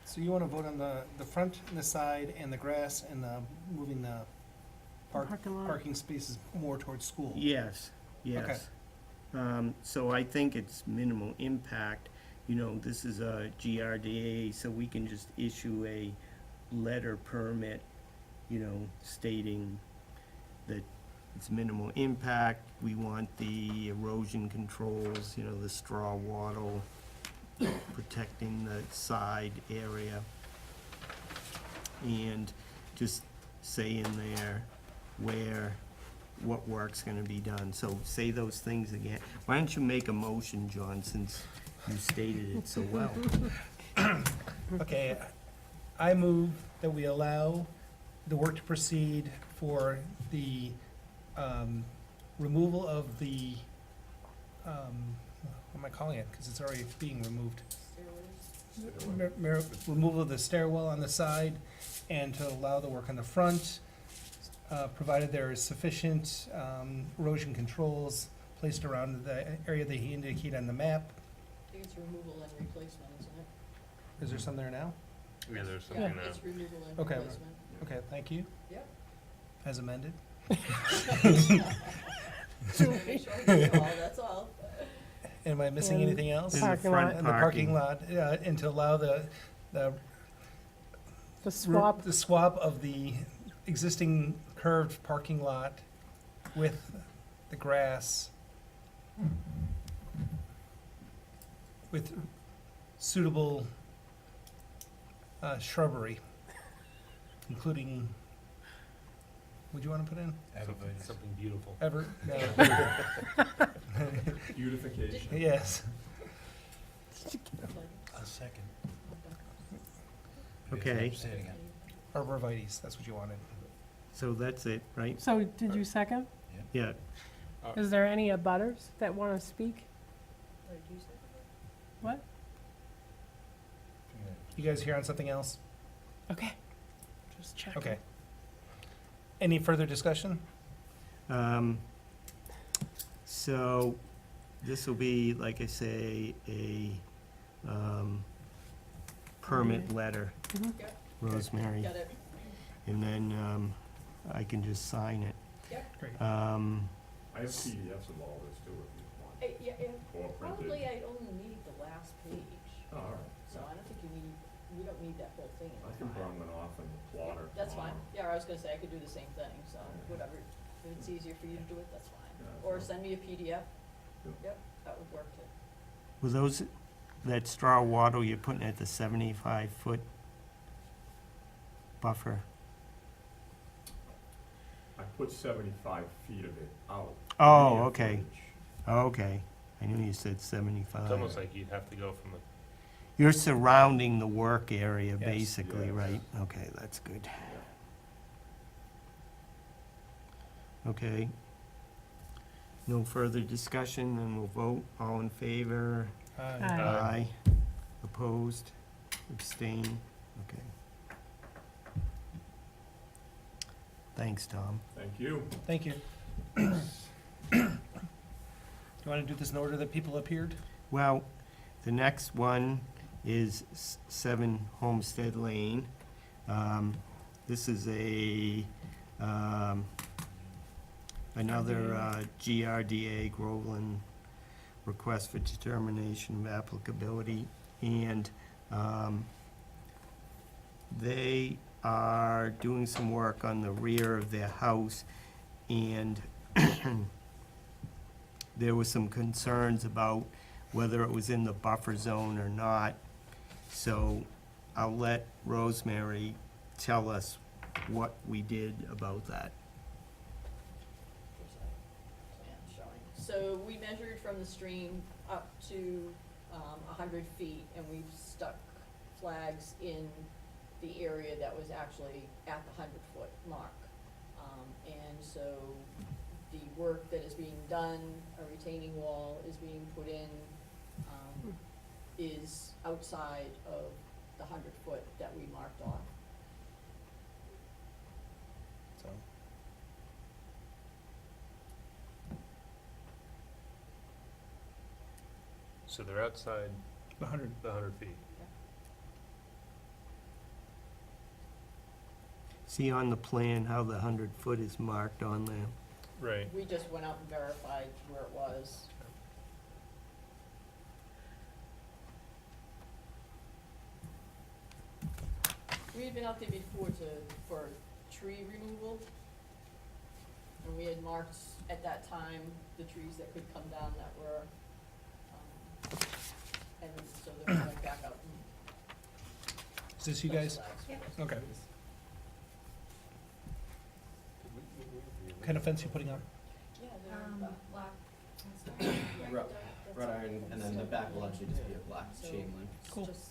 So you want to vote on the front and the side and the grass and moving the Parking lot. parking spaces more towards school? Yes, yes. So I think it's minimal impact, you know, this is a GRDA, so we can just issue a letter permit, you know, stating that it's minimal impact, we want the erosion controls, you know, the straw wattle, protecting the side area. And just say in there where, what work's gonna be done. So say those things again. Why don't you make a motion, John, since you stated it so well? Okay, I move that we allow the work to proceed for the removal of the, what am I calling it? Because it's already being removed. Removal of the stairwell on the side, and to allow the work on the front, provided there is sufficient erosion controls placed around the area that he indicated on the map. I think it's removal and replacement, isn't it? Is there some there now? Yeah, there's Yeah, something now. it's removal and Okay. replacement. Okay, thank you. Yep. As amended. Just wanna make sure I get it all, that's all. Am I missing And anything else? In the Parking front lot. And the parking lot, and to allow the The swap, the swap of the existing curved parking lot with the grass with suitable shrubbery, including, what'd you wanna put in? Everybody. Something beautiful. Ever, no. Beautification. Yes. A second. Okay. Say it again. Arborvitae's, that's what you wanted. So that's it, right? so did you second? Yeah, Is there any abutters that want to speak? What did you say? What? You guys here on something else? Okay. Just checking. Okay. Any further discussion? So this will be, like I say, a permit letter, Mhm. Yep, Rosemary, got it. and then I can just sign it. Great. I have PDFs of all this too, if you want, Yeah, or probably printed. I only need the last page, Oh, all right. so I don't think we don't need that whole thing in I the can file. burn one off in the plotter. That's fine, tomorrow. yeah, I was gonna say I could do the same thing, so Yeah. whatever, if it's easier for you to do it, that's fine. Yeah, that's Or fine. send me a PDF, Yep. yep, that would work too. Were those, that straw wattle you're putting at the 75-foot buffer? I put 75 feet of it out. Oh, linear okay. footage. Oh, okay, I knew you said 75. It's almost like you'd have to go from the, You're surrounding the work area, Yes. basically, Yes. right? Okay, that's good. Yeah. Okay. No further discussion, then we'll vote. All in favor? Aye. Aye. Opposed? Abstain? Okay. Thanks, Tom. Thank you. Thank you. Do you want to do this in order that people appeared? Well, the next one is 7 Homestead Lane. This is another GRDA, Groveland, request for determination of applicability. And they are doing some work on the rear of their house, and there was some concerns about whether it was in the buffer zone or not. So I'll let Rosemary tell us what we did about that. Plan showing. So we measured from the stream up to 100 feet, and we've stuck flags in the area that was actually at the 100-foot mark. And so the work that is being done, a retaining wall is being put in, is outside of the 100-foot that we marked off. So, so they're outside 100. the 100 feet. See on the plan how the 100-foot is marked on there? Right. We just went out and verified where it was. We had been out there before for tree removal. And we had marked at that time the trees that could come down that were, and so then we went back out and. Is this you guys? Okay. Kind of fence you putting up? Yeah, Black. they're, Wrought iron, and then the back will actually just be a black So- chain link. it's Cool. just,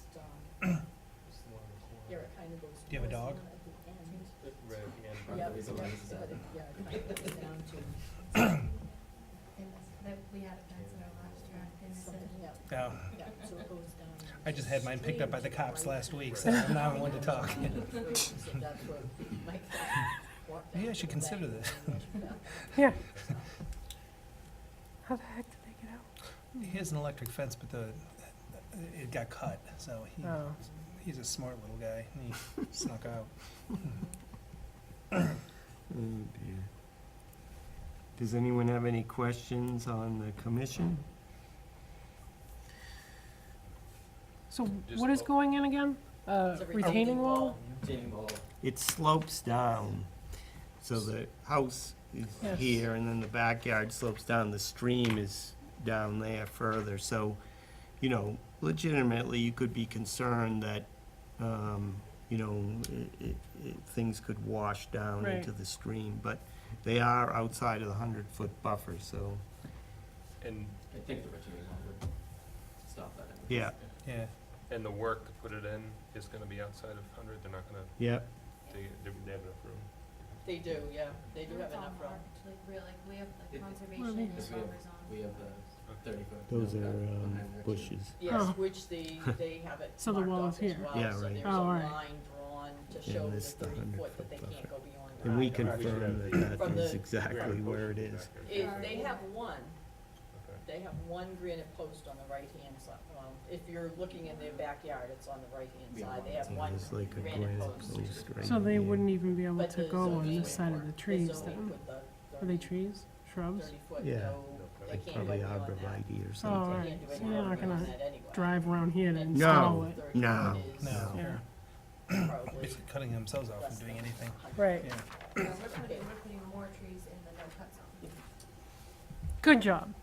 yeah, it kind of goes. Do you have a dog? towards the end. Right at the end. Yeah, Probably the yeah, lenses but out. it- yeah, it kind of goes down to In this, that we had a fence in our last yard, and it something, said, yeah, No. yeah, so it goes down. I just had mine picked up by the cops last week, so I'm not one to talk. So that's what Mike walked Maybe I down should to the consider bank this. and measured out. Yeah. How the heck did they get out? He has an electric fence, but it got cut, so Oh. he's a smart little guy, and he snuck out. Oh dear. Does anyone have any questions on the commission? So Just what is o- going in again? It's a Retaining wall? Retaining wall. It slopes down, so the house is Yes. here, and then the backyard slopes down, the stream is down there further, so, you know, legitimately, you could be concerned that, you know, things could wash down Right. into the stream, but they are outside of the 100-foot buffer, so, And, I think the retaining wall would stop that. yeah, Yeah. and the work to put it in is gonna be outside of 100, they're not gonna, yeah, they have enough room. They do, yeah, they do have it's all enough room. marked, like, we're like, we have the It- conservation Well, and Because we have, buffer zone. we have the 30-foot. those no are cut behind there, too. bushes. Yes, Oh. which they have it So the marked wall off is as here. well, Yeah, so right. there's a Oh, all right. line drawn to Yeah, show the this the 30 foot that 100-foot they can't buffer. go beyond. And we that. confirm that From that is the- exactly where it is. They have one, Okay. they have one granite post on the right-hand side. Well, if you're looking in their backyard, it's on the right-hand Yeah, side. They have So one there's like a granite granite post. post right So they here. wouldn't even be able But to the go on zoning this side of the for- trees zoning then? with the Are they trees, shrubs? 30-foot, Yeah. no, they Like can't go probably beyond that. arborvitae or Oh, something. all They right, can't do so any you're more not beyond gonna that anyway. drive around here to And install No. it? 30 No, foot is no. Yeah, probably Basically cutting themselves off less from doing than anything. 100. right. Yeah. Yeah, we're putting more trees in the no-cut zone. Good job.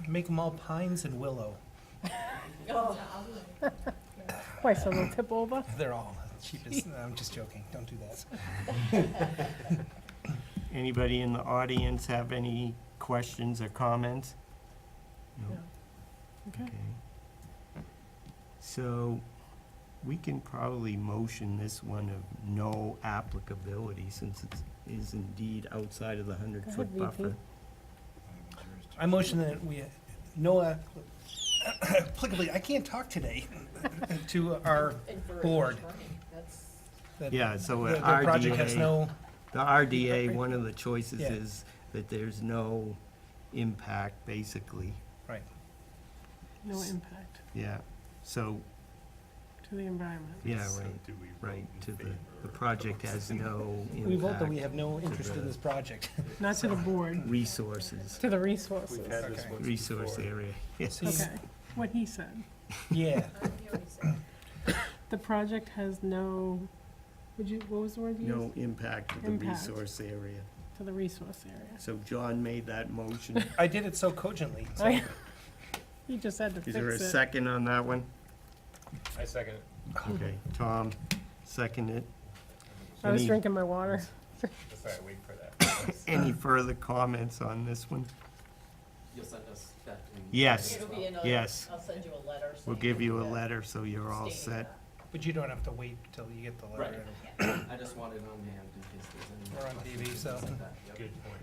Make them all pines and willow. Oh, So I'll do it. Why, so they'll tip over? They're all cheapest. No, I'm just joking. Don't do that. Anybody in the audience have any questions or comments? No? Okay. So, we can probably motion this one of no applicability, since it is indeed outside of the 100-foot VP. buffer. I motion that we, no applicably, I can't talk today, to our and for a board. attorney, that's, that Yeah, so the project has RDA, no, the RDA, one of the choices Yeah. is that there's no impact, basically, No impact yeah. So, to the environment. yeah, So right, do we vote right, in to the favor project has no impact. we vote that we have no interest in this project. Not to the board, Resources, to the resources. We've had this Okay. once resource before. area, yes. So you- Okay, what he said. Yeah, He already said. The project has no, what was the word you used? No impact to the Impact. resource area. To the resource area. So John made that motion. I did it so cogently, so. I- He just had to Is there a fix it. second on that one? I second it. Okay, Tom, second it. I was Any- drinking my water. That's why I wait for that. Any further comments on this one? You'll send us that in. Yes. it'll be in a, Yes. I'll send you a letter. We'll saying give you a that- letter, so you're all stating set. that. But you don't have to wait till you get the letter. I just wanted on hand in case there's any. We're on TV, questions, so- things like that. Yep. Good point.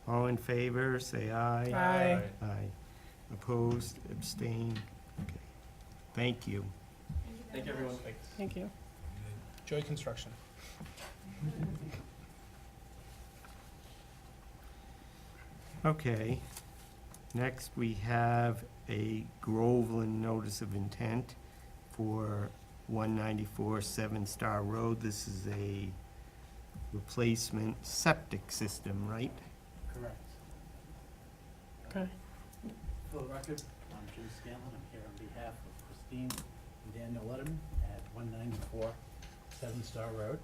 All in favor, say aye. Aye. Aye. Opposed, abstained? Okay. Thank you. Thank you, everyone. Thanks. Thank you. Joy Construction. Okay, next we have a Groveland notice of intent for 194 Seven Star Road. This is a replacement septic system, right? Correct. Okay. For the record, I'm Jim Scanlon. I'm here on behalf of Christine and Daniel Letterman at 194 194 Seven Star Road.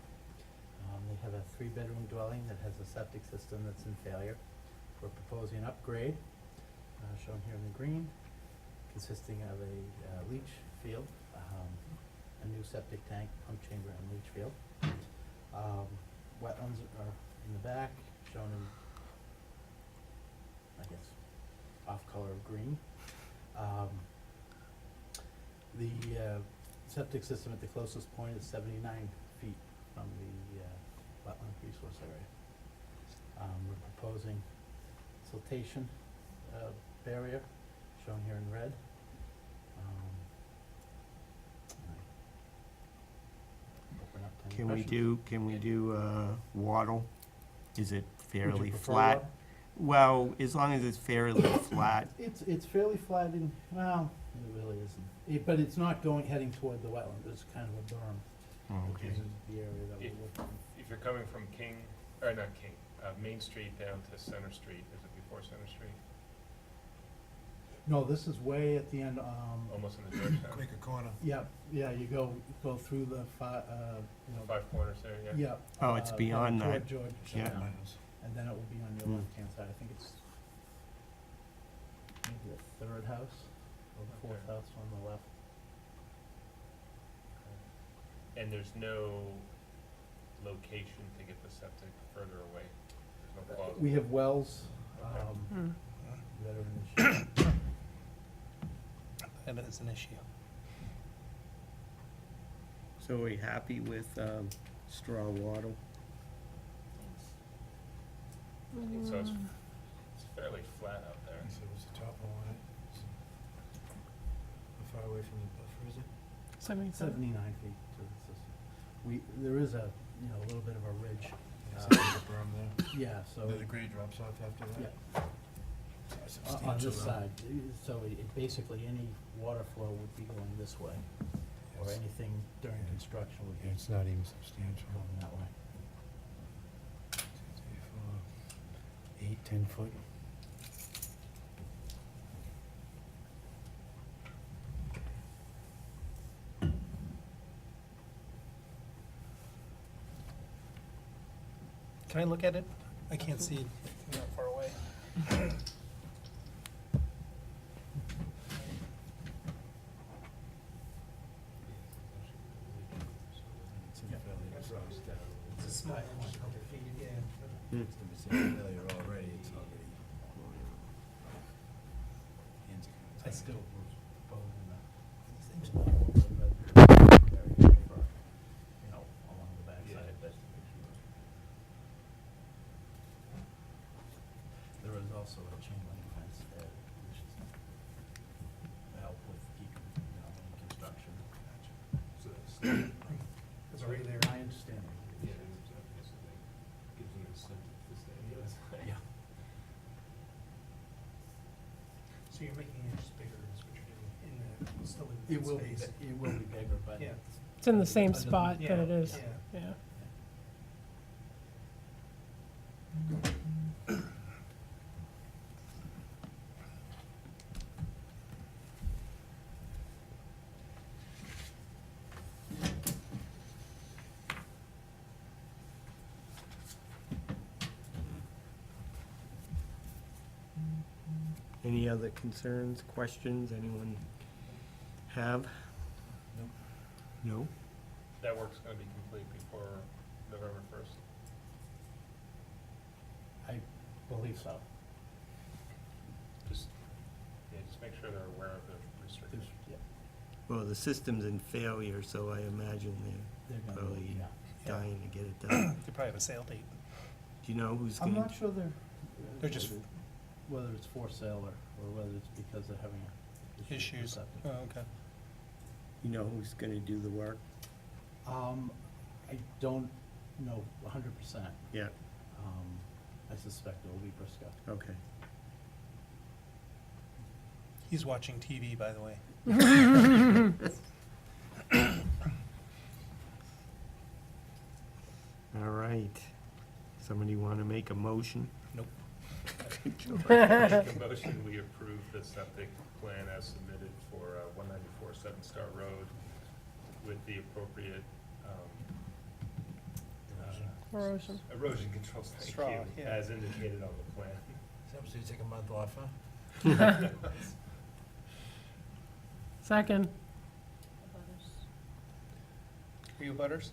They have a 3-bedroom dwelling that has a septic system that's in failure. We're proposing an upgrade, shown here in the green, consisting of a leach field, a new septic tank, pump chamber, and leach field. Wetlands are in the back, shown in, I guess, off color of green. The septic system at the closest point is 79 feet from the wetland resource area. We're proposing siltation barrier, shown here in red. Open up to any questions. Can we do wattle? Is it Would you fairly prefer flat? wattle? Well, as long as it's fairly flat. It's fairly flat in, well, it really isn't. But it's not heading toward the wetland, it's kind of a berm, which Okay. is the area that we're looking. If you're coming from Main Street down to Center Street, is it before Center Street? No, this is way at the end, Almost in the Georgetown? Quaker Corner. yeah, you go through the Five Corners there, yeah? yeah. Oh, it's beyond toward that. George, Yeah. and then it will be on your Mm. left-hand side, I think it's maybe the third house, or the fourth Okay. house on the left. And there's no location to get the septic further away? There's no plausible? We have wells, Okay. that are in the shape. That is an issue. So are we happy with straw wattle? So it's fairly flat out there. So what's the top on it? How far away from the buffer is it? 77. 79 feet to the system. There is a little bit of a ridge. Is there a berm there? Yeah, so, Then the grade drops off after that? yeah, That's on substantial, this though. side. So basically, any water flow would be going this way, or Yes. anything during construction would Yeah, be it's not even substantial. going that way. 8, 10 foot. Can I look at it? I can't see that far away. It's in failure. It's a small, yeah. If it's in failure already, it's already. Hands are kinda I tied. still was proposing along the backside, but there is also a chain link fence there, which is help with keeping, any construction. It's already there. My understanding. Yeah. So you're making it just bigger, is what you're doing, still in It will be, space. it will be bigger, but. Yeah. It's in the same Under the- spot that it Yeah, is, yeah. yeah. Any other concerns, questions anyone have? Nope. No? That work's gonna be complete before November 1st? I believe so. Just make sure they're aware of the There's, restrictions. yeah, Well, the system's in failure, so I imagine they're gonna, Probably- yeah. they're dying to get it done. They probably have a sale date. Do you know who's I'm gonna, not sure They're just- whether it's for sale or whether it's because they're having a issue with Issues. septic. Oh, okay. you know who's gonna do the work? I don't know 100%. Yeah, I suspect it will be Briscoe. okay. He's watching TV, by the way. All right. Somebody wanna make a motion? Nope. Make a motion, we approve the septic plan as submitted for 194 Seven Star Road with the appropriate, Erosion. erosion controls, thank Straw, you, yeah. as indicated on the plan. So you take a month off, huh? Second. Are you butters?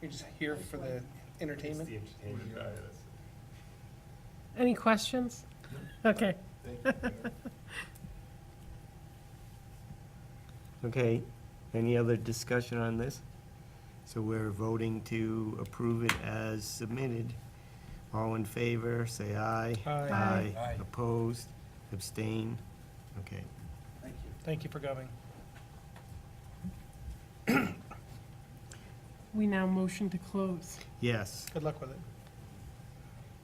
You're just here for the It's entertainment? the entertainment guy, that's. Any questions? Okay. Okay, any other discussion on this? So we're voting to approve it as submitted. All in favor, say aye. Aye. Aye. Opposed, abstain, okay. Thank you. Thank you for coming. We now motion to close. Yes, Good luck with it.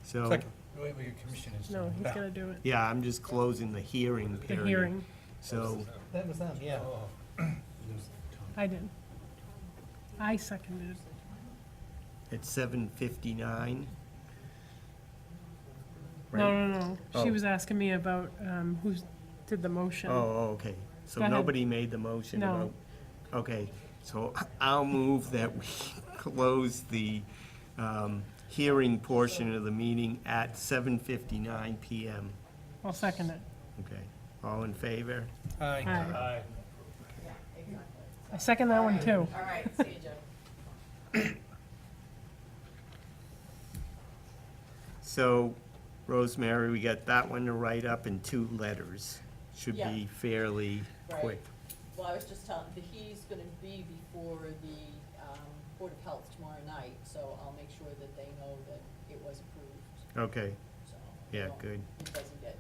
so, Second. Wait, we got commissioners. No, he's gonna do it. yeah, I'm just closing the hearing The period. hearing. So, That was them, yeah. I did. I seconded. at 7:59. No, no, no. She Oh. was asking me about, who did the motion. Oh, okay, so Go ahead. nobody made the motion No. about? Okay, so I'll move that we close the hearing portion of the meeting at 7:59 PM. I'll second it. Okay, all in favor? Aye. Aye. Aye. Yeah, exactly. I second that one too. All right, see you, Joe. So, Rosemary, we got that one to write up in 2 letters. Should Yeah. be fairly Right. quick. Well, I was just telling, he's gonna be before the, Board of Health tomorrow night, so I'll make sure that they know that it was approved, Okay, so. yeah, won't- good. It doesn't get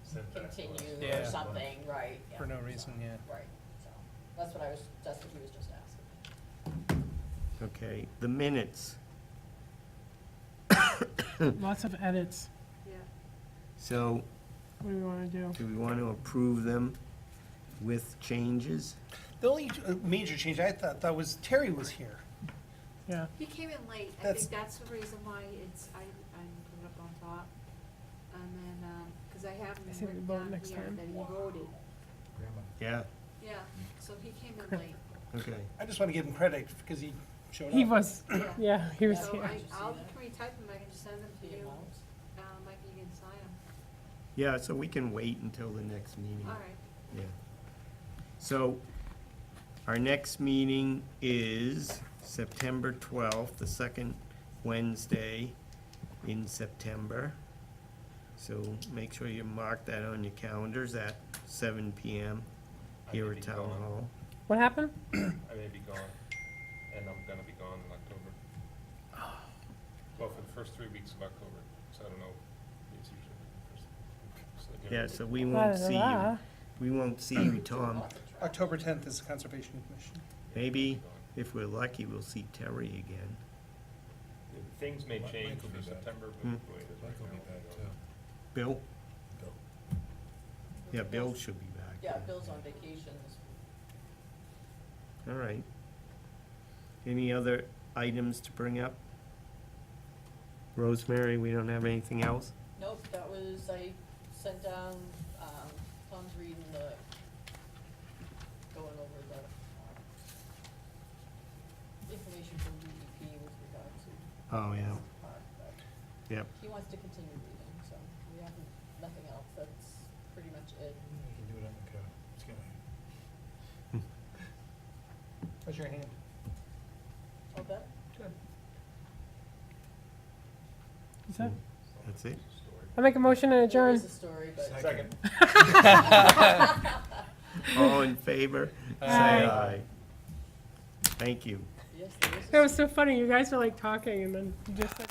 Sent back to us. continued Yeah. or something, right? Yeah, For no so, reason, yeah. Right, so, that's what he was just asking. Okay, the minutes. Lots of edits. So, What do we wanna do? do we want to approve them with changes? The only major change I thought was Terry was here. Yeah. He came in late. I That's- think that's the reason why I didn't put it up on top. And then, cause I have him I think we written vote down next here time. that he voted. Grandma. Yeah, Yeah, so he came in late. okay. I just want to give him credit because he showed up. He was, Yeah. yeah, he was So here. I'll retype them, I can just send them to The you. amount. Mike, you can sign them. Yeah, so we can wait until the next meeting. All right. Yeah. So, our next meeting is September 12th, the second Wednesday in September. So make sure you mark that on your calendars at 7 PM I here may at be Town gone. Hall. What happened? I may be gone, and I'm gonna be gone in October. Well, for the first 3 weeks of October, so I don't know, it's usually the first. you know. Yeah, so we won't see you. Da-da-da. We won't see you, Tom. October 10th is the Conservation Commission. Maybe, if we're lucky, we'll see Terry again. Things may Mike change will for be back. September, but Hmm. the way it is Mike right will be now, back I too. don't know. Bill? Bill. Yeah, Bill should be back. Yeah, Bill's on vacation this week. All right. Any other items to bring up? Rosemary, we don't have anything else? Nope, that was, I sent down, Tom's reading going over the, information from DEP with regard to. Oh, yeah. the park, but Yep. he wants to continue reading, so we have nothing else, that's pretty much it. You can do it on the car. It's gonna. What's your hand? All done? Good. Is that, That's it? I make a motion to There adjourn. is a story, but. Second. All in favor? Say Aye. aye. Thank you. Yes, there is a That was so funny. You guys were like talking and then you just said.